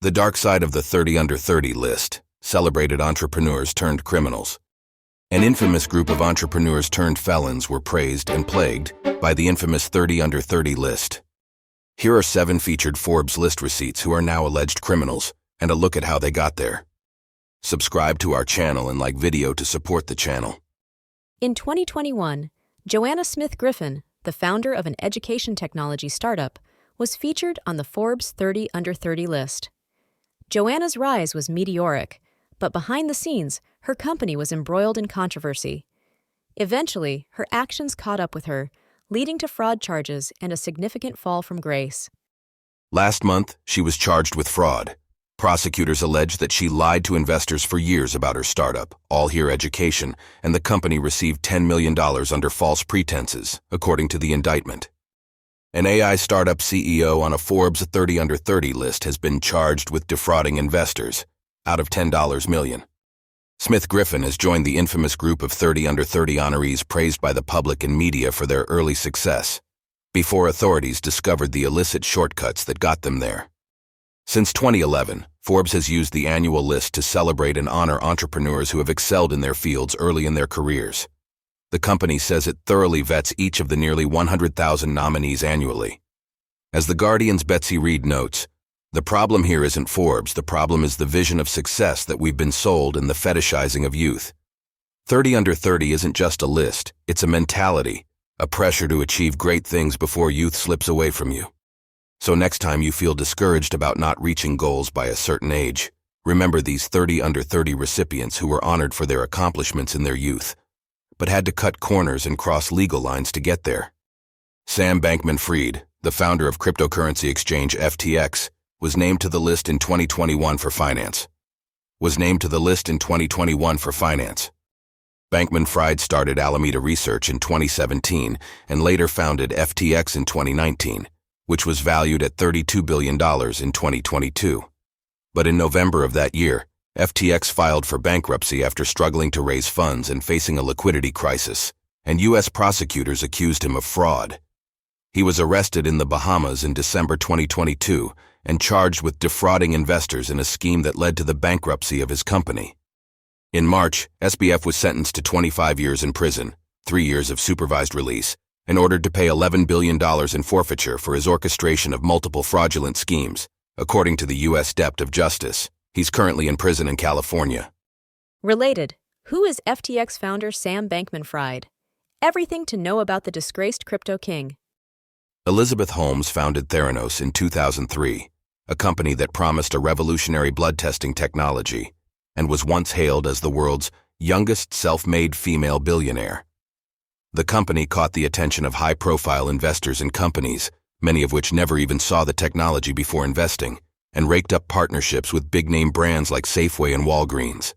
The dark side of the 30 under 30 list, celebrated entrepreneurs turned criminals. An infamous group of entrepreneurs turned felons were praised and plagued by the infamous 30 under 30 list. Here are 7 featured Forbes list receipts who are now alleged criminals, and a look at how they got there. Subscribe to our channel and like video to support the channel. In 2021, Joanna Smith Griffin, the founder of an education technology startup, was featured on the Forbes 30 under 30 list. Joanna's rise was meteoric, but behind the scenes, her company was embroiled in controversy. Eventually, her actions caught up with her, leading to fraud charges and a significant fall from grace. Last month, she was charged with fraud. Prosecutors allege that she lied to investors for years about her startup, All Here Education, and the company received $10 million under false pretenses, according to the indictment. An AI startup CEO on a Forbes 30 under 30 list has been charged with defrauding investors, out of $10 million. Smith Griffin has joined the infamous group of 30 under 30 honorees praised by the public and media for their early success, before authorities discovered the illicit shortcuts that got them there. Since 2011, Forbes has used the annual list to celebrate and honor entrepreneurs who have excelled in their fields early in their careers. The company says it thoroughly vets each of the nearly 100,000 nominees annually. As The Guardian's Betsy Reed notes, the problem here isn't Forbes, the problem is the vision of success that we've been sold and the fetishizing of youth. 30 under 30 isn't just a list, it's a mentality, a pressure to achieve great things before youth slips away from you. So next time you feel discouraged about not reaching goals by a certain age, remember these 30 under 30 recipients who were honored for their accomplishments in their youth, but had to cut corners and cross legal lines to get there. Sam Bankman-Fried, the founder of cryptocurrency exchange FTX, was named to the list in 2021 for finance. Bankman-Fried started Alameda Research in 2017 and later founded FTX in 2019. Which was valued at $32 billion in 2022. But in November of that year, FTX filed for bankruptcy after struggling to raise funds and facing a liquidity crisis, and U.S. prosecutors accused him of fraud. He was arrested in the Bahamas in December 2022 and charged with defrauding investors in a scheme that led to the bankruptcy of his company. In March, SBF was sentenced to 25 years in prison, 3 years of supervised release, and ordered to pay $11 billion in forfeiture for his orchestration of multiple fraudulent schemes, according to the U.S. Department of Justice. He's currently in prison in California. Related, who is FTX founder Sam Bankman-Fried? Everything to know about the disgraced crypto king. Elizabeth Holmes founded Theranos in 2003, a company that promised a revolutionary blood testing technology, and was once hailed as the world's youngest self-made female billionaire. The company caught the attention of high-profile investors and companies, many of which never even saw the technology before investing, and raked up partnerships with big-name brands like Safeway and Walgreens.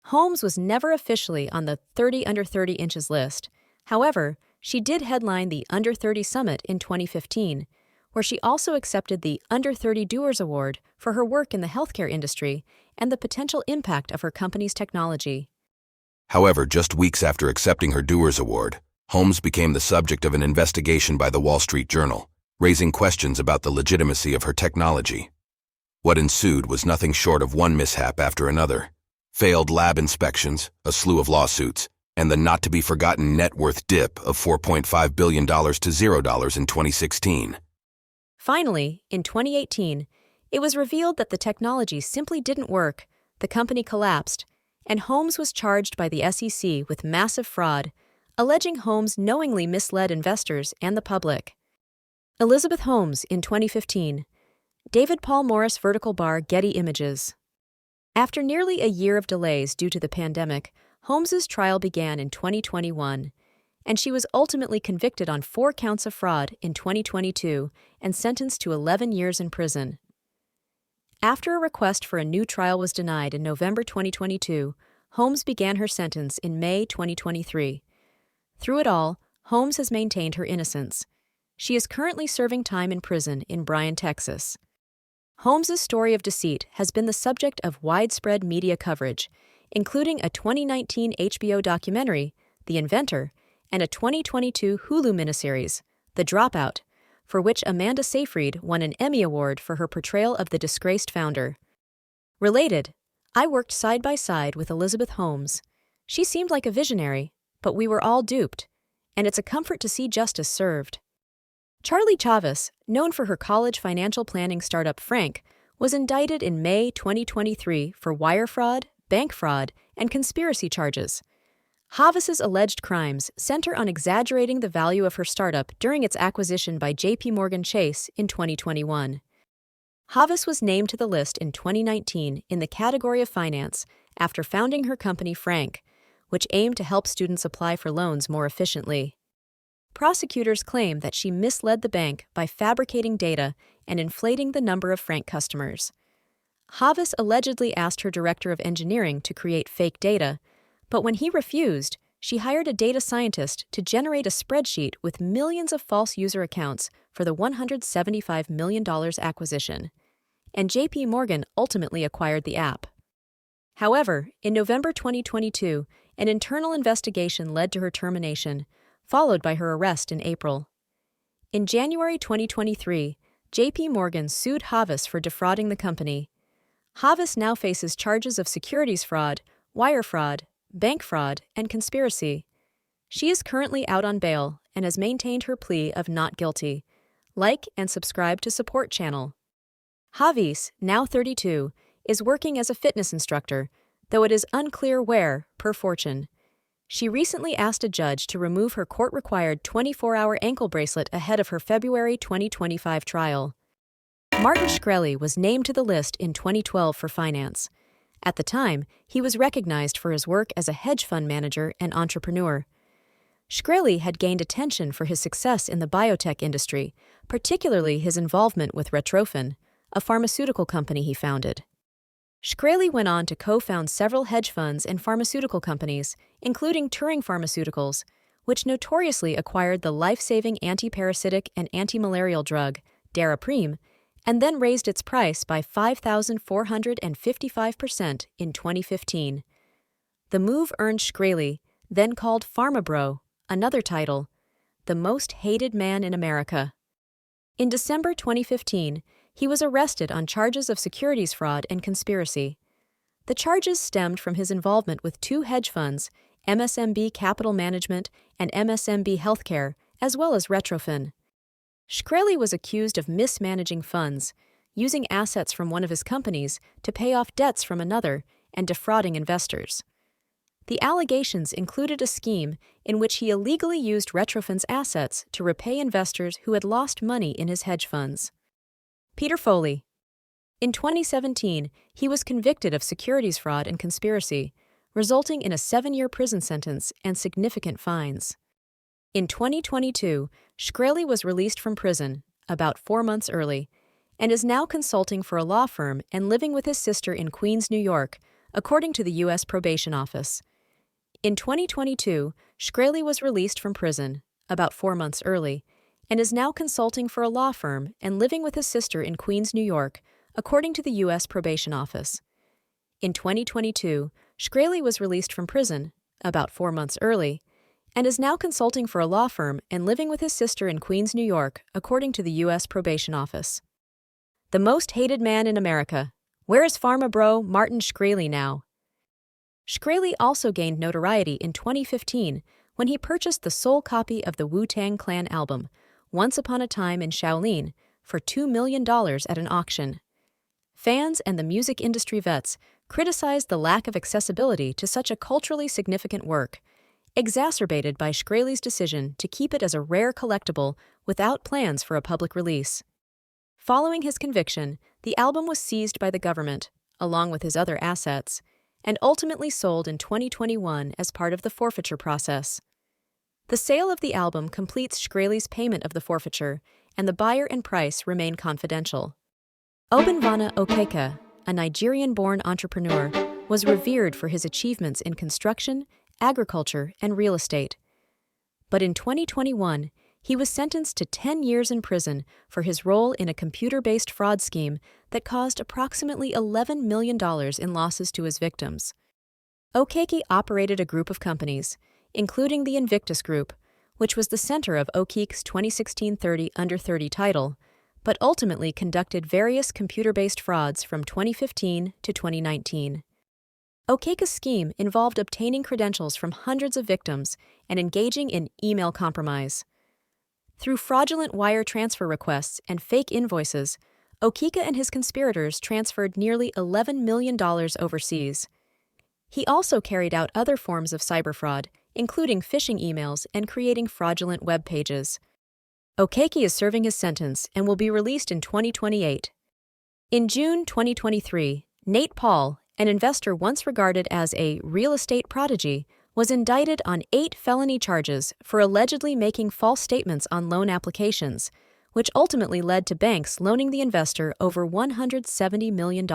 Holmes was never officially on the 30 under 30 inches list. However, she did headline the Under 30 Summit in 2015, where she also accepted the Under 30 Doers Award for her work in the healthcare industry and the potential impact of her company's technology. However, just weeks after accepting her Doers Award, Holmes became the subject of an investigation by the Wall Street Journal, raising questions about the legitimacy of her technology. What ensued was nothing short of one mishap after another: failed lab inspections, a slew of lawsuits, and the not-to-be-forgotten net worth dip of $4.5 billion to $0 in 2016. Finally, in 2018, it was revealed that the technology simply didn't work, the company collapsed, and Holmes was charged by the SEC with massive fraud, alleging Holmes knowingly misled investors and the public. Elizabeth Holmes in 2015. David Paul Morris Vertical Bar Getty Images. After nearly a year of delays due to the pandemic, Holmes's trial began in 2021, and she was ultimately convicted on 4 counts of fraud in 2022 and sentenced to 11 years in prison. After a request for a new trial was denied in November 2022, Holmes began her sentence in May 2023. Through it all, Holmes has maintained her innocence. She is currently serving time in prison in Bryan, Texas. Holmes's story of deceit has been the subject of widespread media coverage, including a 2019 HBO documentary, The Inventor, and a 2022 Hulu miniseries, The Dropout, for which Amanda Seyfried won an Emmy Award for her portrayal of the disgraced founder. Related, I worked side by side with Elizabeth Holmes. She seemed like a visionary, but we were all duped, and it's a comfort to see justice served. Charlie Chavez, known for her college financial planning startup Frank, was indicted in May 2023 for wire fraud, bank fraud, and conspiracy charges. Chavez's alleged crimes center on exaggerating the value of her startup during its acquisition by JPMorgan Chase in 2021. Chavez was named to the list in 2019 in the category of finance after founding her company Frank, which aimed to help students apply for loans more efficiently. Prosecutors claim that she misled the bank by fabricating data and inflating the number of Frank customers. Chavez allegedly asked her director of engineering to create fake data, but when he refused, she hired a data scientist to generate a spreadsheet with millions of false user accounts for the $175 million acquisition, and JP Morgan ultimately acquired the app. However, in November 2022, an internal investigation led to her termination, followed by her arrest in April. In January 2023, JP Morgan sued Chavez for defrauding the company. Chavez now faces charges of securities fraud, wire fraud, bank fraud, and conspiracy. She is currently out on bail and has maintained her plea of not guilty. Like and subscribe to Support Channel. Chavez, now 32, is working as a fitness instructor, though it is unclear where, per Fortune. She recently asked a judge to remove her court-required 24-hour ankle bracelet ahead of her February 2025 trial. Martin Shkreli was named to the list in 2012 for finance. At the time, he was recognized for his work as a hedge fund manager and entrepreneur. Shkreli had gained attention for his success in the biotech industry, particularly his involvement with Retrophin, a pharmaceutical company he founded. Shkreli went on to co-found several hedge funds and pharmaceutical companies, including Turing Pharmaceuticals, which notoriously acquired the life-saving anti-parasitic and anti-malarial drug, Daraprim, and then raised its price by 5,455% in 2015. The move earned Shkreli, then called PharmaBro, another title, the most hated man in America. In December 2015, he was arrested on charges of securities fraud and conspiracy. The charges stemmed from his involvement with two hedge funds, MSMB Capital Management and MSMB Healthcare, as well as Retrophin. Shkreli was accused of mismanaging funds, using assets from one of his companies to pay off debts from another, and defrauding investors. The allegations included a scheme in which he illegally used Retrophin's assets to repay investors who had lost money in his hedge funds. Peter Foley. In 2017, he was convicted of securities fraud and conspiracy, resulting in a 7-year prison sentence and significant fines. In 2022, Shkreli was released from prison, about 4 months early, and is now consulting for a law firm and living with his sister in Queens, New York, according to the U.S. Probation Office. In 2022, Shkreli was released from prison, about 4 months early, and is now consulting for a law firm and living with his sister in Queens, New York, according to the U.S. Probation Office. In 2022, Shkreli was released from prison, about 4 months early, and is now consulting for a law firm and living with his sister in Queens, New York, according to the U.S. Probation Office. The most hated man in America. Where is PharmaBro Martin Shkreli now? Shkreli also gained notoriety in 2015 when he purchased the sole copy of the Wu-Tang Clan album, Once Upon a Time in Shaolin, for $2 million at an auction. Fans and the music industry vets criticized the lack of accessibility to such a culturally significant work, exacerbated by Shkreli's decision to keep it as a rare collectible without plans for a public release. Following his conviction, the album was seized by the government, along with his other assets, and ultimately sold in 2021 as part of the forfeiture process. The sale of the album completes Shkreli's payment of the forfeiture, and the buyer and price remain confidential. Obinvana Okeke, a Nigerian-born entrepreneur, was revered for his achievements in construction, agriculture, and real estate. But in 2021, he was sentenced to 10 years in prison for his role in a computer-based fraud scheme that caused approximately $11 million in losses to his victims. Okeke operated a group of companies, including the Invictus Group, which was the center of O'Keefe's 2016 30 Under 30 title, but ultimately conducted various computer-based frauds from 2015 to 2019. O'Keefe's scheme involved obtaining credentials from hundreds of victims and engaging in email compromise. Through fraudulent wire transfer requests and fake invoices, O'Keefe and his conspirators transferred nearly $11 million overseas. He also carried out other forms of cyber fraud, including phishing emails and creating fraudulent web pages. O'Keefe is serving his sentence and will be released in 2028. In June 2023, Nate Paul, an investor once regarded as a real estate prodigy, was indicted on 8 felony charges for allegedly making false statements on loan applications, which ultimately led to banks loaning the investor over $170 million.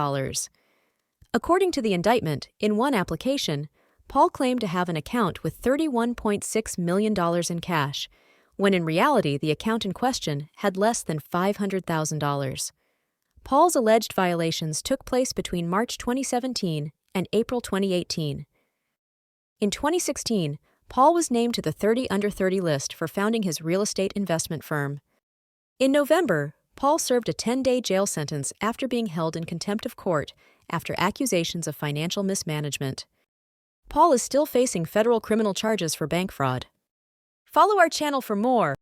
According to the indictment, in one application, Paul claimed to have an account with $31.6 million in cash, when in reality the account in question had less than $500,000. Paul's alleged violations took place between March 2017 and April 2018. In 2016, Paul was named to the 30 Under 30 list for founding his real estate investment firm. In November, Paul served a 10-day jail sentence after being held in contempt of court after accusations of financial mismanagement. Paul is still facing federal criminal charges for bank fraud. Follow our channel for more.